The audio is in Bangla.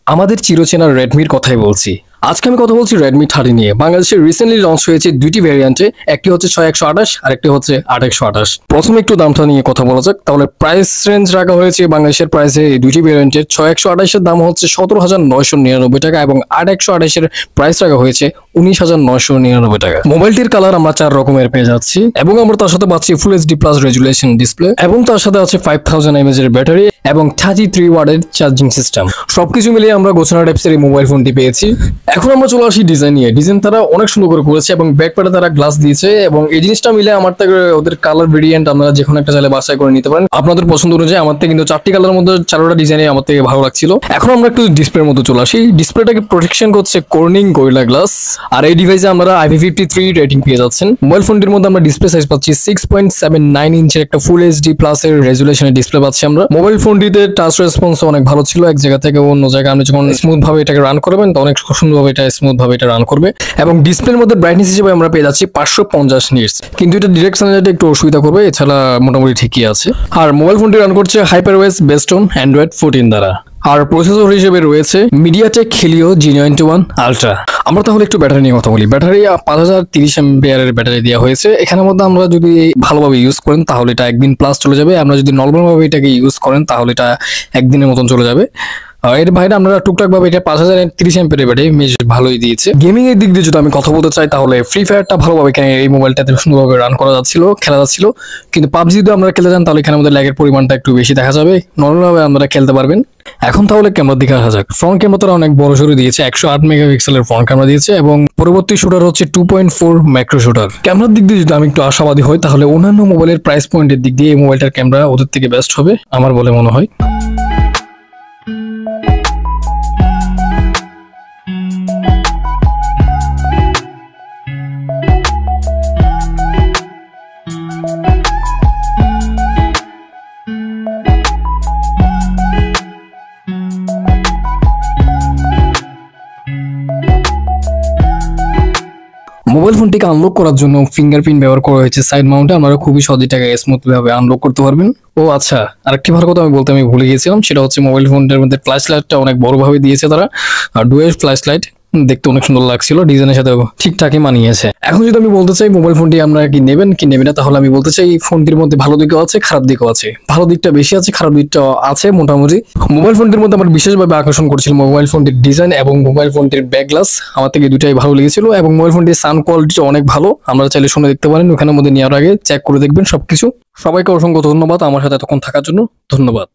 আমাদের চিরচেনা রেডমির কথাই বলছি। আজকে আমি কথা বলছি রেডমি 30 নিয়ে। বাংলাদেশে রিসেন্টলি লঞ্চ হয়েছে দুইটি ভ্যারিয়েন্টে, একটি হচ্ছে 6128 আর একটি হচ্ছে 8128। প্রথমে একটু দামটা নিয়ে কথা বলা যাক। তাহলে প্রাইস রেঞ্জ রাখা হয়েছে বাংলাদেশের প্রাইসে এই দুইটি ভ্যারিয়েন্টের। 6128 এর দাম হচ্ছে 17,999 টাকা এবং 8128 এর প্রাইস রাখা হয়েছে 19,999 টাকা। মোবাইলটির কালার আমরা 4 রকমের পেয়ে যাচ্ছি এবং আমরা তার সাথে পাচ্ছি full HD plus resolution display এবং তার সাথে আছে 5000 mAh এর ব্যাটারি এবং 33 ওয়াটের চার্জিং সিস্টেম। সবকিছু মিলিয়ে আমরা গোছানো টাইপসের এই মোবাইল ফোনটি পেয়েছি। এখন আমরা চলে আসি ডিজাইন নিয়ে। ডিজাইন তারা অনেক সুন্দর করে করেছে এবং ব্যাক প্যাডে তারা গ্লাস দিয়েছে এবং এই জিনিসটা মিলে আমার থেকে ওদের কালার ভেরিয়েন্ট আমরা যে কোনো একটা চাইলে বাছাই করে নিতে পারেন আপনাদের পছন্দ অনুযায়ী। আমার থেকে কিন্তু 4টি কালারের মধ্যে 4টা ডিজাইনে আমার থেকে ভালো লাগছিল। এখন আমরা একটু ডিসপ্লের মধ্যে চলে আসি। ডিসপ্লেটাকে প্রোটেকশন করছে কর্নিং গরিলা গ্লাস আর এই ডিভাইসে আমরা IP53 রেটিং পেয়ে যাচ্ছেন। মোবাইল ফোনটির মধ্যে আমরা ডিসপ্লে সাইজ পাচ্ছি 6.79 ইঞ্চের একটা ফুল এইচডি প্লাস এর রেজুলেশনের ডিসপ্লে পাচ্ছি আমরা। মোবাইল ফোনটিতে টাচ রেসপন্স অনেক ভালো ছিল। এক জায়গা থেকে অন্য জায়গায় আপনি যখন স্মুথ ভাবে এটাকে রান করবেন তো অনেক সুন্দরভাবে এটা স্মুথ ভাবে এটা রান করবে এবং ডিসপ্লের মধ্যে ব্রাইটনেস হিসেবে আমরা পেয়ে যাচ্ছি 550 নিটস, কিন্তু এটা ডিরেক্ট সানলাইটে একটু অসুবিধা করবে, এছাড়া মোটামুটি ঠিকই আছে। আর মোবাইল ফোনটি রান করছে HyperOS বেসড অন Android 14 দ্বারা। আর প্রসেসর হিসেবে রয়েছে MediaTek Helio G91 Ultra। আমরা তাহলে একটু ব্যাটারি নিয়ে কথা বলি। ব্যাটারি 5030 mAh এর ব্যাটারি দেওয়া হয়েছে। এখানের মধ্যে আমরা যদি ভালোভাবে ইউজ করেন তাহলে এটা একদিন প্লাস চলে যাবে। আমরা যদি নর্মাল ভাবে এটাকে ইউজ করেন তাহলে এটা একদিনের মতন চলে যাবে। এর বাইরে আমরা টুকটাক ভাবে এটা 5030 mAh এর ব্যাটারি বেশ ভালোই দিয়েছে। গেমিং এর দিক দিয়ে যদি আমি কথা বলতে চাই তাহলে ফ্রি ফায়ারটা ভালোভাবে এই মোবাইলটাতে সুন্দরভাবে রান করা যাচ্ছিল, খেলা যাচ্ছিল। কিন্তু পাবজি যদি আমরা খেলতে যান তাহলে এখানে আমাদের ল্যাগের পরিমাণটা একটু বেশি দেখা যাবে। নর্মালভাবে আমরা খেলতে পারবেন। এখন তাহলে ক্যামেরার দিকে আসা যাক। ফ্রন্ট ক্যামেরাটা অনেক বড় সড়ো দিয়েছে, 108 মেগাপিক্সেলের ফ্রন্ট ক্যামেরা দিয়েছে এবং পরবর্তী শুটার হচ্ছে 2.4 ম্যাক্রো শুটার। ক্যামেরার দিক দিয়ে যদি আমি একটু আশাবাদী হই তাহলে অন্যান্য মোবাইলের প্রাইস পয়েন্টের দিক দিয়ে এই মোবাইলটার ক্যামেরা ওদের থেকে বেস্ট হবে আমার বলে মনে হয়। মোবাইল ফোনটিকে আনলক করার জন্য ফিঙ্গারপ্রিন্ট ব্যবহার করা হয়েছে সাইড মাউন্টে। আপনারা খুবই সহজে এটাকে স্মুথ ভাবে আনলক করতে পারবেন। ও আচ্ছা, আরেকটি ভালো কথা আমি ভুলে গিয়েছিলাম, সেটা হচ্ছে মোবাইল ফোনটার মধ্যে ফ্ল্যাশ লাইটটা অনেক বড় ভাবে দিয়েছে তারা। ডুয়েল ফ্ল্যাশ লাইট দেখতে অনেক সুন্দর লাগছিল, ডিজাইনের সাথে ঠিকঠাকই মানিয়েছে। এখন যদি আমি বলতে চাই মোবাইল ফোনটি আমরা কি নেবেন কি নেবেন না, তাহলে আমি বলতে চাই ফোনটির মধ্যে ভালো দিকও আছে খারাপ দিকও আছে। ভালো দিকটা বেশি আছে, খারাপ দিকটা আছে মোটামুটি। মোবাইল ফোনটির মধ্যে আমার বিশেষভাবে আকর্ষণ করছিল মোবাইল ফোনটির ডিজাইন এবং মোবাইল ফোনটির ব্যাক গ্লাস। আমার থেকে দুটাই ভালো লেগেছিল এবং মোবাইল ফোনটির সাউন্ড কোয়ালিটি অনেক ভালো। আমরা চাইলে শুনে দেখতে পারেন, ওখানের মধ্যে নেওয়ার আগে চেক করে দেখবেন সবকিছু। সবাইকে অসংখ্য ধন্যবাদ আমার সাথে এতক্ষণ থাকার জন্য। ধন্যবাদ।